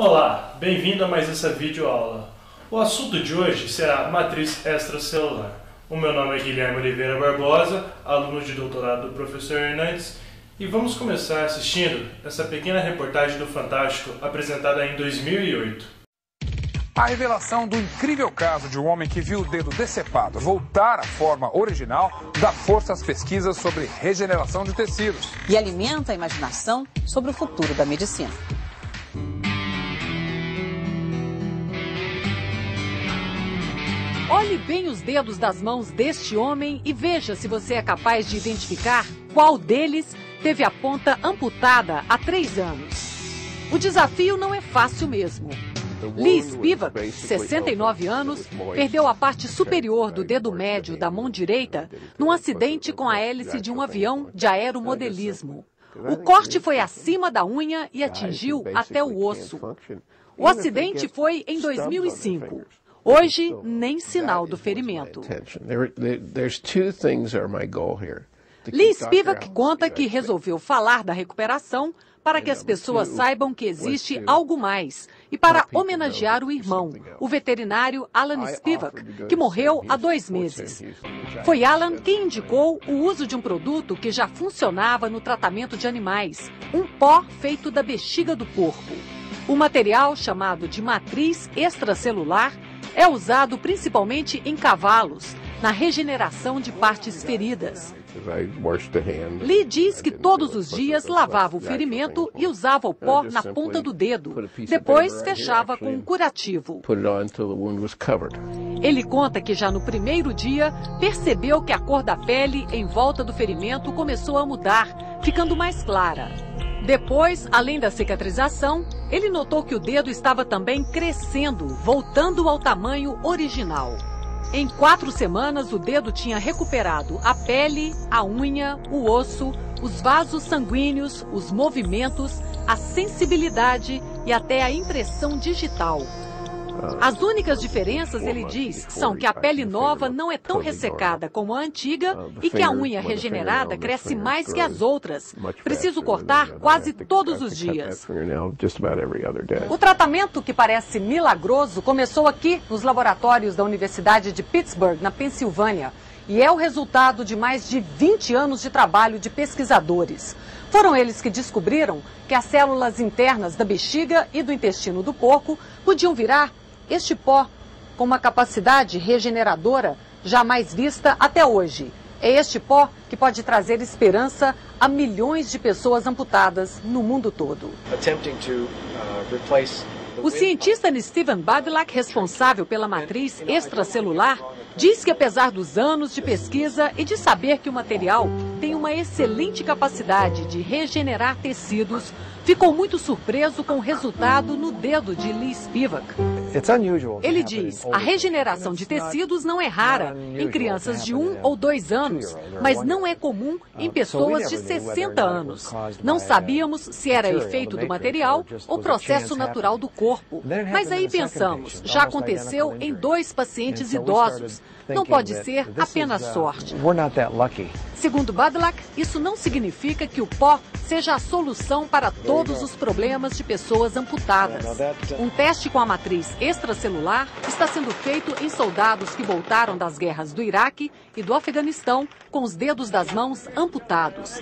Olá, bem-vindo a mais essa videoaula. O assunto de hoje será a matriz extracelular. O meu nome é Guilherme Oliveira Barbosa, aluno de doutorado do professor Hernandes, e vamos começar assistindo essa pequena reportagem do Fantástico apresentada em 2008. A revelação do incrível caso de um homem que viu o dedo decepado voltar à forma original dá força às pesquisas sobre regeneração de tecidos. E alimenta a imaginação sobre o futuro da medicina. Olhe bem os dedos das mãos deste homem e veja se você é capaz de identificar qual deles teve a ponta amputada há 3 anos. O desafio não é fácil mesmo. Lee Spivak, 69 anos, perdeu a parte superior do dedo médio da mão direita num acidente com a hélice de um avião de aeromodelismo. O corte foi acima da unha e atingiu até o osso. O acidente foi em 2005. Hoje, nem sinal do ferimento. Lee Spivak conta que resolveu falar da recuperação para que as pessoas saibam que existe algo mais e para homenagear o irmão, o veterinário Alan Spivak, que morreu há 2 meses. Foi Alan quem indicou o uso de um produto que já funcionava no tratamento de animais, um pó feito da bexiga do porco. O material, chamado de matriz extracelular, é usado principalmente em cavalos, na regeneração de partes feridas. Lee diz que todos os dias lavava o ferimento e usava o pó na ponta do dedo. Depois fechava com um curativo. Ele conta que já no primeiro dia percebeu que a cor da pele em volta do ferimento começou a mudar, ficando mais clara. Depois, além da cicatrização, ele notou que o dedo estava também crescendo, voltando ao tamanho original. Em 4 semanas, o dedo tinha recuperado a pele, a unha, o osso, os vasos sanguíneos, os movimentos, a sensibilidade e até a impressão digital. As únicas diferenças, ele diz, são que a pele nova não é tão ressecada como a antiga e que a unha regenerada cresce mais que as outras. Preciso cortar quase todos os dias. O tratamento, que parece milagroso, começou aqui nos laboratórios da Universidade de Pittsburgh, na Pensilvânia, e é o resultado de mais de 20 anos de trabalho de pesquisadores. Foram eles que descobriram que as células internas da bexiga e do intestino do porco podiam virar este pó com uma capacidade regeneradora jamais vista até hoje. É este pó que pode trazer esperança a milhões de pessoas amputadas no mundo todo. O cientista Steven Badilak, responsável pela matriz extracelular, diz que apesar dos anos de pesquisa e de saber que o material tem uma excelente capacidade de regenerar tecidos, ficou muito surpreso com o resultado no dedo de Lee Spivak. Ele diz, a regeneração de tecidos não é rara em crianças de 1 ou 2 anos, mas não é comum em pessoas de 60 anos. Não sabíamos se era efeito do material ou processo natural do corpo. Mas aí pensamos, já aconteceu em 2 pacientes idosos. Não pode ser apenas sorte. Segundo Badilak, isso não significa que o pó seja a solução para todos os problemas de pessoas amputadas. Um teste com a matriz extracelular está sendo feito em soldados que voltaram das guerras do Iraque e do Afeganistão com os dedos das mãos amputados.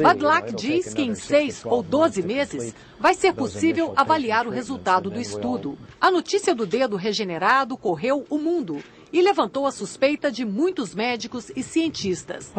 Badilak diz que em 6 ou 12 meses vai ser possível avaliar o resultado do estudo. A notícia do dedo regenerado correu o mundo e levantou a suspeita de muitos médicos e cientistas.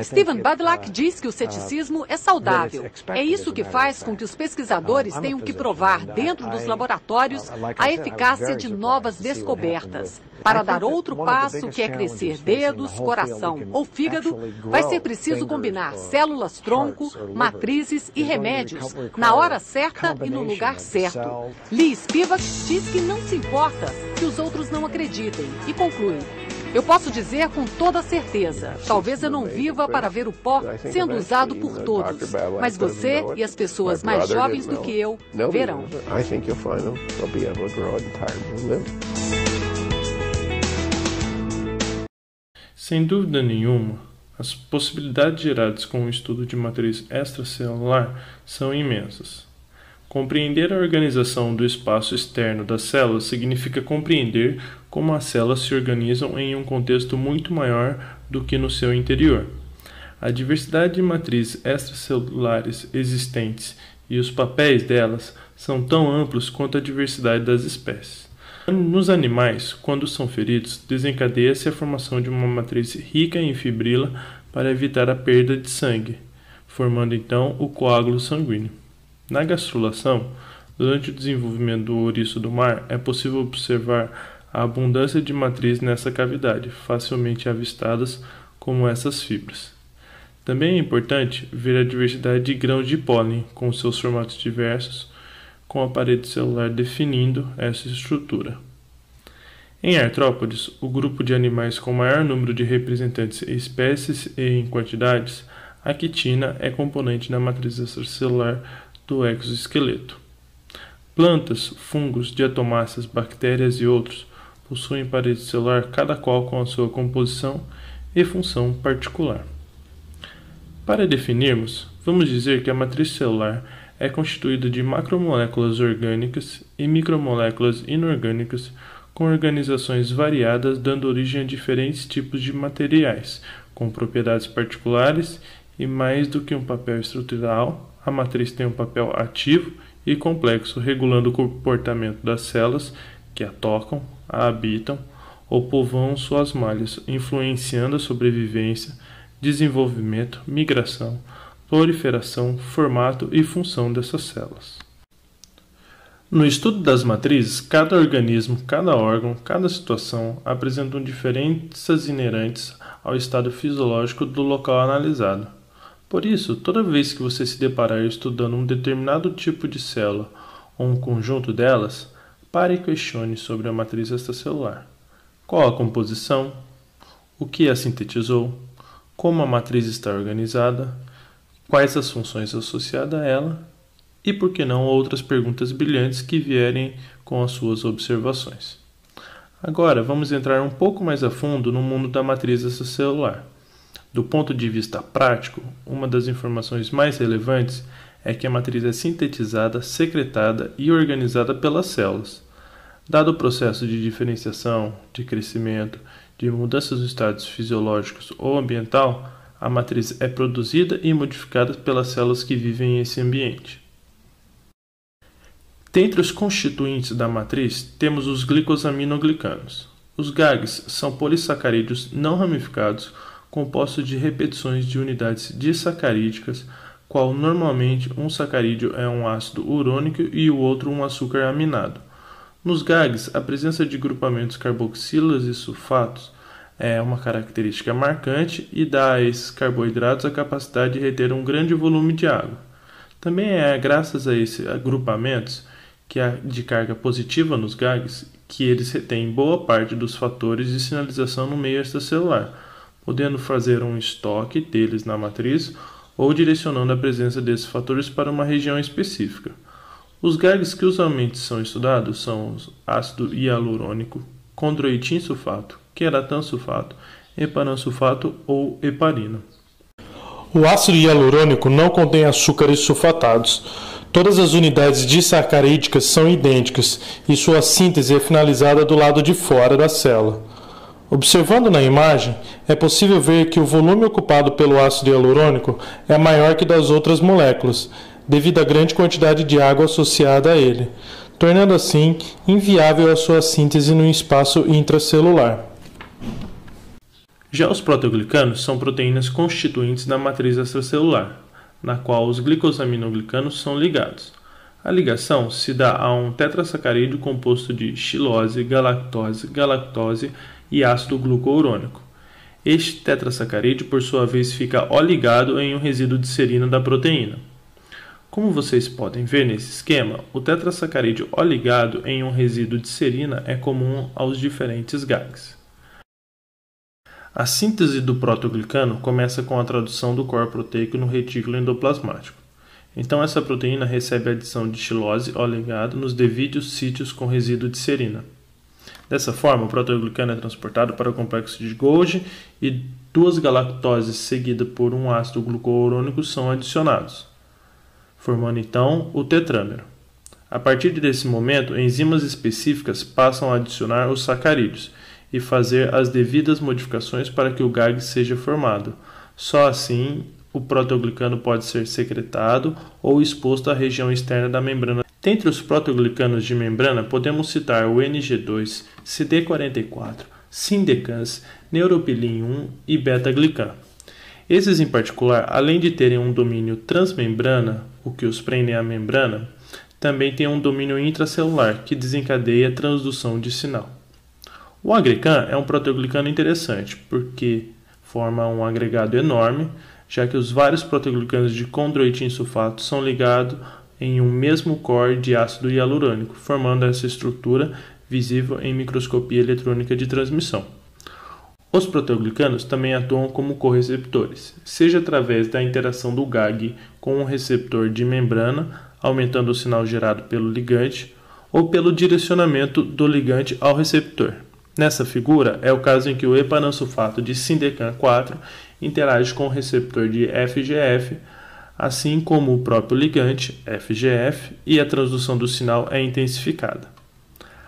Steven Badilak diz que o ceticismo é saudável. É isso que faz com que os pesquisadores tenham que provar dentro dos laboratórios a eficácia de novas descobertas. Para dar outro passo, que é crescer dedos, coração ou fígado, vai ser preciso combinar células-tronco, matrizes e remédios na hora certa e no lugar certo. Lee Spivak diz que não se importa que os outros não acreditem e conclui: eu posso dizer com toda certeza, talvez eu não viva para ver o pó sendo usado por todos, mas você e as pessoas mais jovens do que eu verão. Sem dúvida nenhuma, as possibilidades geradas com o estudo de matriz extracelular são imensas. Compreender a organização do espaço externo das células significa compreender como as células se organizam em um contexto muito maior do que no seu interior. A diversidade de matrizes extracelulares existentes e os papéis delas são tão amplos quanto a diversidade das espécies. Nos animais, quando são feridos, desencadeia-se a formação de uma matriz rica em fibrila para evitar a perda de sangue, formando então o coágulo sanguíneo. Na gastrulação, durante o desenvolvimento do ouriço do mar, é possível observar a abundância de matrizes nessa cavidade, facilmente avistadas como essas fibras. Também é importante ver a diversidade de grãos de pólen, com seus formatos diversos, com a parede celular definindo essa estrutura. Em artrópodes, o grupo de animais com maior número de representantes em espécies e em quantidades, a quitina é componente da matriz extracelular do exoesqueleto. Plantas, fungos, diatomáceas, bactérias e outros possuem parede celular cada qual com a sua composição e função particular. Para definirmos, vamos dizer que a matriz celular é constituída de macromoléculas orgânicas e micromoléculas inorgânicas com organizações variadas, dando origem a diferentes tipos de materiais, com propriedades particulares e mais do que um papel estrutural. A matriz tem um papel ativo e complexo, regulando o comportamento das células que a tocam, a habitam ou povoam suas malhas, influenciando a sobrevivência, desenvolvimento, migração, proliferação, formato e função dessas células. No estudo das matrizes, cada organismo, cada órgão, cada situação apresentam diferenças inerentes ao estado fisiológico do local analisado. Por isso, toda vez que você se deparar estudando um determinado tipo de célula ou um conjunto delas, pare e questione sobre a matriz extracelular. Qual a composição? O que a sintetizou? Como a matriz está organizada? Quais as funções associadas a ela? E por que não outras perguntas brilhantes que vierem com as suas observações. Agora, vamos entrar um pouco mais a fundo no mundo da matriz extracelular. Do ponto de vista prático, uma das informações mais relevantes é que a matriz é sintetizada, secretada e organizada pelas células. Dado o processo de diferenciação, de crescimento, de mudanças nos estados fisiológicos ou ambiental, a matriz é produzida e modificada pelas células que vivem nesse ambiente. Dentre os constituintes da matriz, temos os glicosaminoglicanos. Os GAGs são polissacarídeos não ramificados, compostos de repetições de unidades disacarídicas, qual normalmente um sacarídeo é um ácido urônico e o outro um açúcar aminado. Nos GAGs, a presença de grupamentos carboxilas e sulfatos é uma característica marcante e dá a esses carboidratos a capacidade de reter um grande volume de água. Também é graças a esses agrupamentos que há de carga positiva nos GAGs que eles retêm boa parte dos fatores de sinalização no meio extracelular, podendo fazer um estoque deles na matriz ou direcionando a presença desses fatores para uma região específica. Os GAGs que usualmente são estudados são o ácido hialurônico, condroitinsulfato, queratansulfato, heparansulfato ou heparina. O ácido hialurônico não contém açúcares sulfatados. Todas as unidades disacarídicas são idênticas e sua síntese é finalizada do lado de fora da célula. Observando na imagem, é possível ver que o volume ocupado pelo ácido hialurônico é maior que das outras moléculas, devido à grande quantidade de água associada a ele, tornando assim inviável a sua síntese no espaço intracelular. Já os proteoglicanos são proteínas constituintes da matriz extracelular, na qual os glicosaminoglicanos são ligados. A ligação se dá a um tetrassacarídeo composto de xilose, galactose e ácido glucurônico. Este tetrassacarídeo, por sua vez, fica oligado em um resíduo de serina da proteína. Como vocês podem ver nesse esquema, o tetrassacarídeo oligado em um resíduo de serina é comum aos diferentes GAGs. A síntese do proteoglicano começa com a tradução do core proteico no retículo endoplasmático. Então essa proteína recebe a adição de xilose oligado nos devidos sítios com resíduo de serina. Dessa forma, o proteoglicano é transportado para o complexo de Golgi e duas galactoses seguidas por um ácido glucurônico são adicionados, formando então o tetrâmero. A partir desse momento, enzimas específicas passam a adicionar os sacarídeos e fazer as devidas modificações para que o GAG seja formado. Só assim, o proteoglicano pode ser secretado ou exposto à região externa da membrana. Dentre os proteoglicanos de membrana, podemos citar o NG2, CD44, Sindecans, Neuropilin-1 e beta-glican. Esses em particular, além de terem um domínio transmembrana, o que os prendem à membrana, também têm um domínio intracelular, que desencadeia a transdução de sinal. O agrecan é um proteoglicano interessante, porque forma um agregado enorme, já que os vários proteoglicanos de condroitin-sulfato são ligados em um mesmo core de ácido hialurônico, formando essa estrutura visível em microscopia eletrônica de transmissão. Os proteoglicanos também atuam como correceptores, seja através da interação do GAG com um receptor de membrana, aumentando o sinal gerado pelo ligante, ou pelo direcionamento do ligante ao receptor. Nessa figura é o caso em que o epanansulfato de Sindecan 4 interage com o receptor de FGF, assim como o próprio ligante, FGF, e a transdução do sinal é intensificada.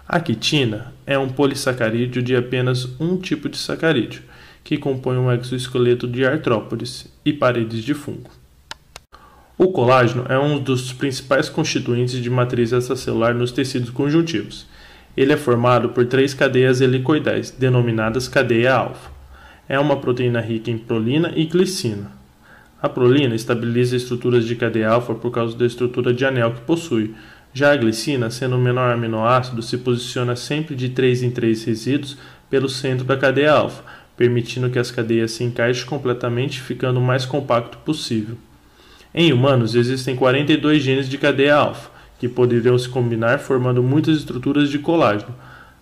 A quitina é um polissacarídeo de apenas um tipo de sacarídeo, que compõe um exoesqueleto de artrópodes e paredes de fungo. O colágeno é um dos principais constituintes de matriz extracelular nos tecidos conjuntivos. Ele é formado por 3 cadeias helicoidais, denominadas cadeia alfa. É uma proteína rica em prolina e glicina. A prolina estabiliza estruturas de cadeia alfa por causa da estrutura de anel que possui. Já a glicina, sendo o menor aminoácido, se posiciona sempre de 3 em 3 resíduos pelo centro da cadeia alfa, permitindo que as cadeias se encaixem completamente, ficando o mais compacto possível. Em humanos, existem 42 genes de cadeia alfa, que poderiam se combinar formando muitas estruturas de colágeno,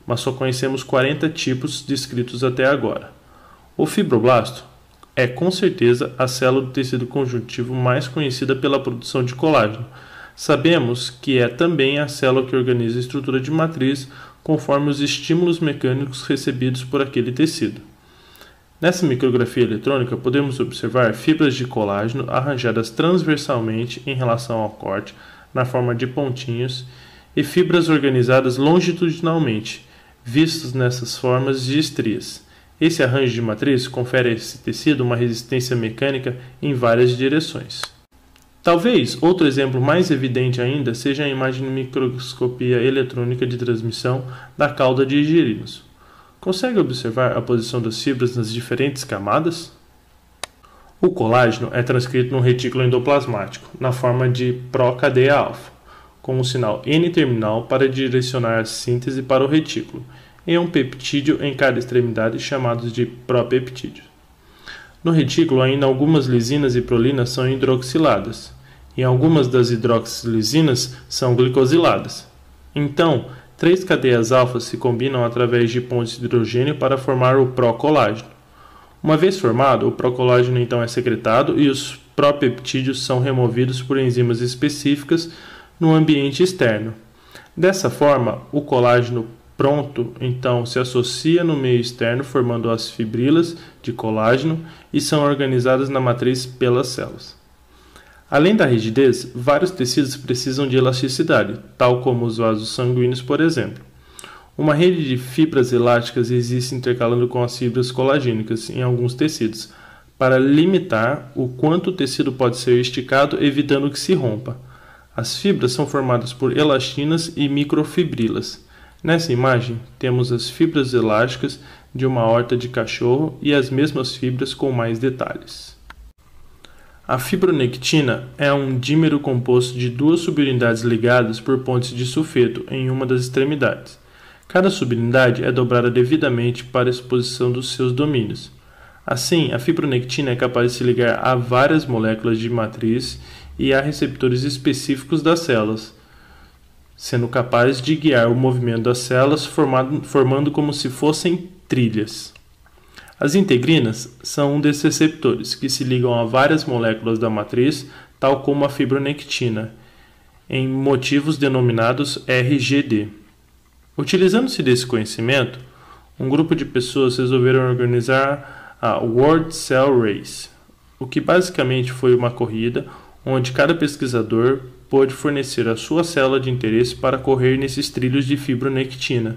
mas só conhecemos 40 tipos descritos até agora. O fibroblasto é com certeza a célula do tecido conjuntivo mais conhecida pela produção de colágeno. Sabemos que é também a célula que organiza a estrutura de matriz conforme os estímulos mecânicos recebidos por aquele tecido. Nessa micrografia eletrônica podemos observar fibras de colágeno arranjadas transversalmente em relação ao corte, na forma de pontinhos, e fibras organizadas longitudinalmente, vistas nessas formas de estrias. Esse arranjo de matriz confere a esse tecido uma resistência mecânica em várias direções. Talvez outro exemplo mais evidente ainda seja a imagem de microscopia eletrônica de transmissão da cauda de girinos. Consegue observar a posição das fibras nas diferentes camadas? O colágeno é transcrito no retículo endoplasmático, na forma de pró-cadeia alfa, com o sinal N-terminal para direcionar a síntese para o retículo, e um peptídeo em cada extremidade chamados de propeptídeos. No retículo, ainda algumas lisinas e prolinas são hidroxiladas, e algumas das hidroxilisinas são glicosiladas. Então, 3 cadeias alfas se combinam através de pontes de hidrogênio para formar o pró-colágeno. Uma vez formado, o pró-colágeno então é secretado e os propeptídeos são removidos por enzimas específicas no ambiente externo. Dessa forma, o colágeno pronto então se associa no meio externo formando as fibrilas de colágeno e são organizadas na matriz pelas células. Além da rigidez, vários tecidos precisam de elasticidade, tal como os vasos sanguíneos, por exemplo. Uma rede de fibras elásticas existe intercalando com as fibras colagênicas em alguns tecidos, para limitar o quanto o tecido pode ser esticado, evitando que se rompa. As fibras são formadas por elastinas e microfibrilas. Nessa imagem, temos as fibras elásticas de uma horta de cachorro e as mesmas fibras com mais detalhes. A fibronectina é um dímero composto de 2 subunidades ligadas por pontes de sulfeto em uma das extremidades. Cada subunidade é dobrada devidamente para a exposição dos seus domínios. Assim, a fibronectina é capaz de se ligar a várias moléculas de matriz e a receptores específicos das células, sendo capaz de guiar o movimento das células formando como se fossem trilhas. As integrinas são um desses receptores, que se ligam a várias moléculas da matriz, tal como a fibronectina, em motivos denominados RGD. Utilizando-se desse conhecimento, um grupo de pessoas resolveram organizar a World Cell Race, o que basicamente foi uma corrida onde cada pesquisador pôde fornecer a sua célula de interesse para correr nesses trilhos de fibronectina.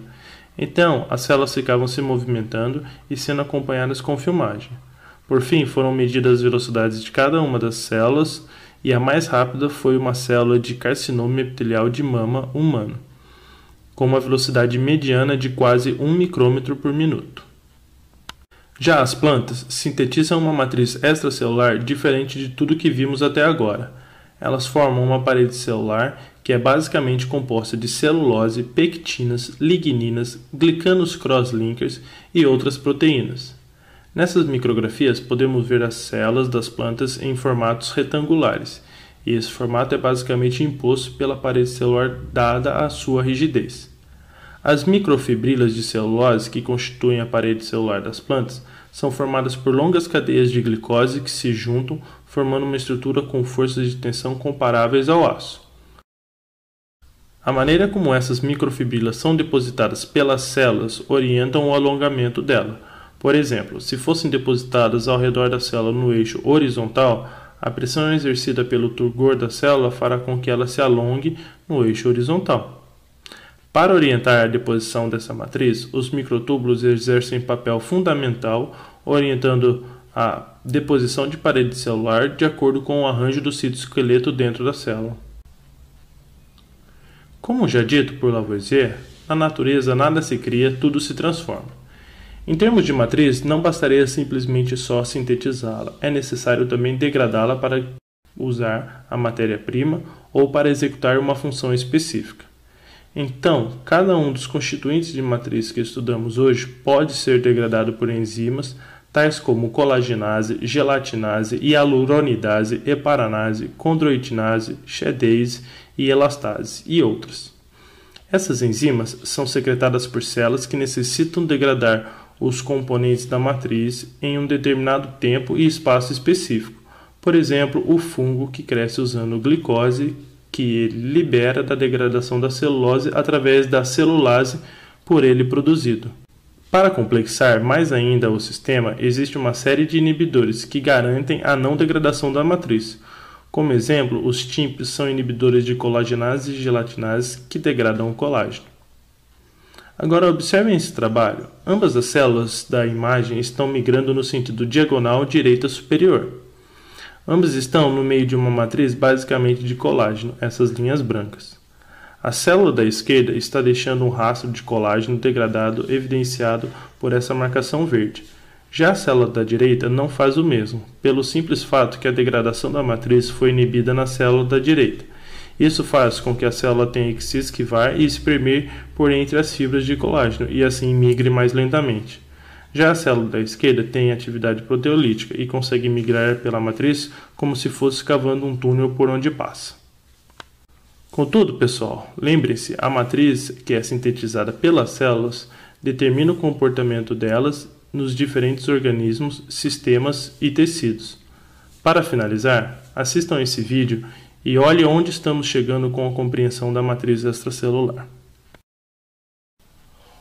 Então, as células ficavam se movimentando e sendo acompanhadas com filmagem. Por fim, foram medidas as velocidades de cada uma das células e a mais rápida foi uma célula de carcinoma epitelial de mama humano, com uma velocidade mediana de quase 1 micrômetro por minuto. Já as plantas sintetizam uma matriz extracelular diferente de tudo que vimos até agora. Elas formam uma parede celular que é basicamente composta de celulose, pectinas, ligninas, glicanos cross-linkers e outras proteínas. Nessas micrografias podemos ver as células das plantas em formatos retangulares, e esse formato é basicamente imposto pela parede celular dada a sua rigidez. As microfibrilas de celulose que constituem a parede celular das plantas são formadas por longas cadeias de glicose que se juntam, formando uma estrutura com forças de tensão comparáveis ao aço. A maneira como essas microfibrilas são depositadas pelas células orientam o alongamento dela. Por exemplo, se fossem depositadas ao redor da célula no eixo horizontal, a pressão exercida pelo turgor da célula fará com que ela se alongue no eixo horizontal. Para orientar a deposição dessa matriz, os microtúbulos exercem papel fundamental, orientando a deposição de parede celular de acordo com o arranjo do citoesqueleto dentro da célula. Como já dito por Lavoisier, na natureza nada se cria, tudo se transforma. Em termos de matriz, não bastaria simplesmente só sintetizá-la, é necessário também degradá-la para usar a matéria-prima ou para executar uma função específica. Então, cada um dos constituintes de matriz que estudamos hoje pode ser degradado por enzimas, tais como colagenase, gelatinase, hialuronidase, heparanase, condroitinase, sheddase e elastase, e outras. Essas enzimas são secretadas por células que necessitam degradar os componentes da matriz em um determinado tempo e espaço específico. Por exemplo, o fungo que cresce usando glicose, que ele libera da degradação da celulose através da celulase por ele produzido. Para complexar mais ainda o sistema, existe uma série de inibidores que garantem a não degradação da matriz. Como exemplo, os TIMPs são inibidores de colagenase e gelatinase que degradam o colágeno. Agora observem esse trabalho. Ambas as células da imagem estão migrando no sentido diagonal direita superior. Ambas estão no meio de uma matriz basicamente de colágeno, essas linhas brancas. A célula da esquerda está deixando um rastro de colágeno degradado evidenciado por essa marcação verde. Já a célula da direita não faz o mesmo, pelo simples fato que a degradação da matriz foi inibida na célula da direita. Isso faz com que a célula tenha que se esquivar e espremer por entre as fibras de colágeno e assim migre mais lentamente. Já a célula da esquerda tem atividade proteolítica e consegue migrar pela matriz como se fosse cavando um túnel por onde passa. Contudo, pessoal, lembrem-se, a matriz, que é sintetizada pelas células, determina o comportamento delas nos diferentes organismos, sistemas e tecidos. Para finalizar, assistam esse vídeo e olhem onde estamos chegando com a compreensão da matriz extracelular.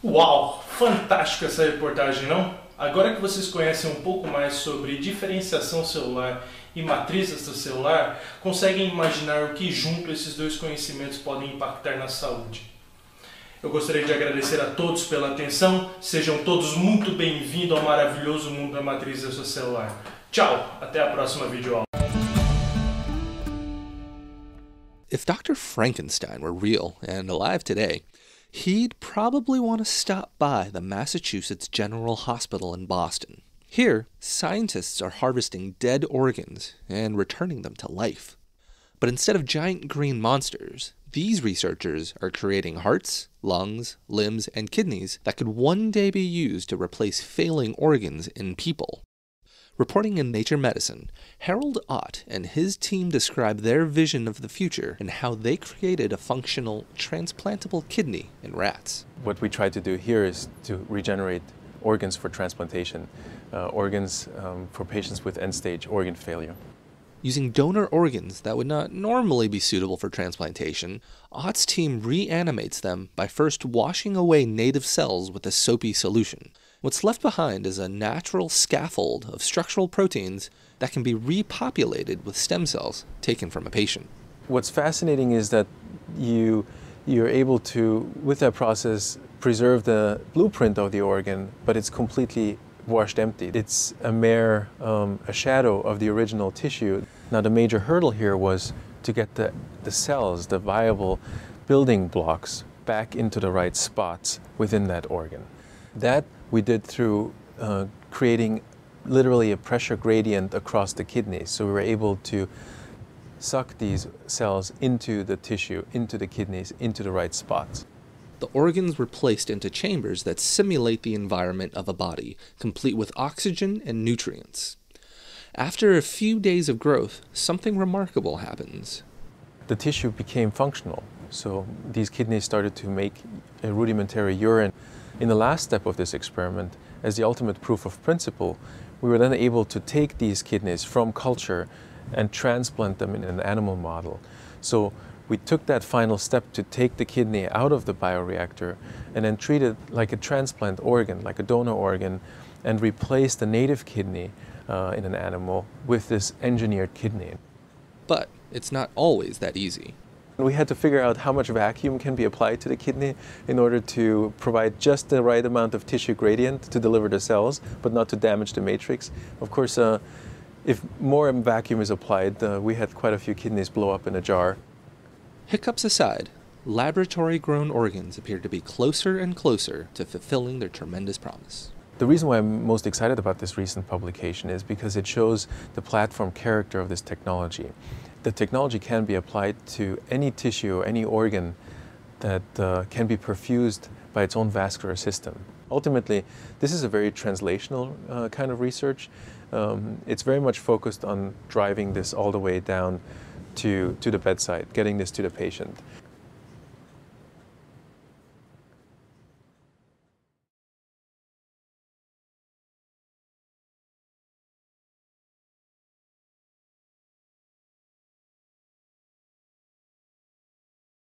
Uau! Fantástica essa reportagem, não? Agora que vocês conhecem um pouco mais sobre diferenciação celular e matriz extracelular, conseguem imaginar o que junto esses dois conhecimentos podem impactar na saúde. Eu gostaria de agradecer a todos pela atenção, sejam todos muito bem-vindos ao maravilhoso mundo da matriz extracelular. Tchau, até a próxima videoaula. If Dr. Frankenstein were real and alive today, he'd probably want to stop by the Massachusetts General Hospital in Boston. Here, scientists are harvesting dead organs and returning them to life. But instead of giant green monsters, these researchers are creating hearts, lungs, limbs, and kidneys that could one day be used to replace failing organs in people. Reporting in Nature Medicine, Harold Ott and his team describe their vision of the future and how they created a functional, transplantable kidney in rats. What we try to do here is to regenerate organs for transplantation, organs for patients with end-stage organ failure. Using donor organs that would not normally be suitable for transplantation, Ott's team reanimates them by first washing away native cells with a soapy solution. What's left behind is a natural scaffold of structural proteins that can be repopulated with stem cells taken from a patient. What's fascinating is that you're able to, with that process, preserve the blueprint of the organ, but it's completely washed empty. It's a mere a shadow of the original tissue. Now the major hurdle here was to get the cells, the viable building blocks, back into the right spots within that organ. That we did through creating literally a pressure gradient across the kidneys. So we were able to suck these cells into the tissue, into the kidneys, into the right spots. The organs were placed into chambers that simulate the environment of a body, complete with oxygen and nutrients. After a few days of growth, something remarkable happens. The tissue became functional, so these kidneys started to make a rudimentary urine. In the last step of this experiment, as the ultimate proof of principle, we were then able to take these kidneys from culture and transplant them in an animal model. So we took that final step to take the kidney out of the bioreactor and then treat it like a transplant organ, like a donor organ, and replace the native kidney in an animal with this engineered kidney. But it's not always that easy. We had to figure out how much vacuum can be applied to the kidney in order to provide just the right amount of tissue gradient to deliver the cells, but not to damage the matrix. Of course, if more vacuum is applied, we had quite a few kidneys blow up in a jar. Hiccups aside, laboratory-grown organs appear to be closer and closer to fulfilling their tremendous promise. The reason why I'm most excited about this recent publication is because it shows the platform character of this technology. The technology can be applied to any tissue, any organ that can be perfused by its own vascular system. Ultimately, this is a very translational kind of research. It's very much focused on driving this all the way down to the bedside, getting this to the patient.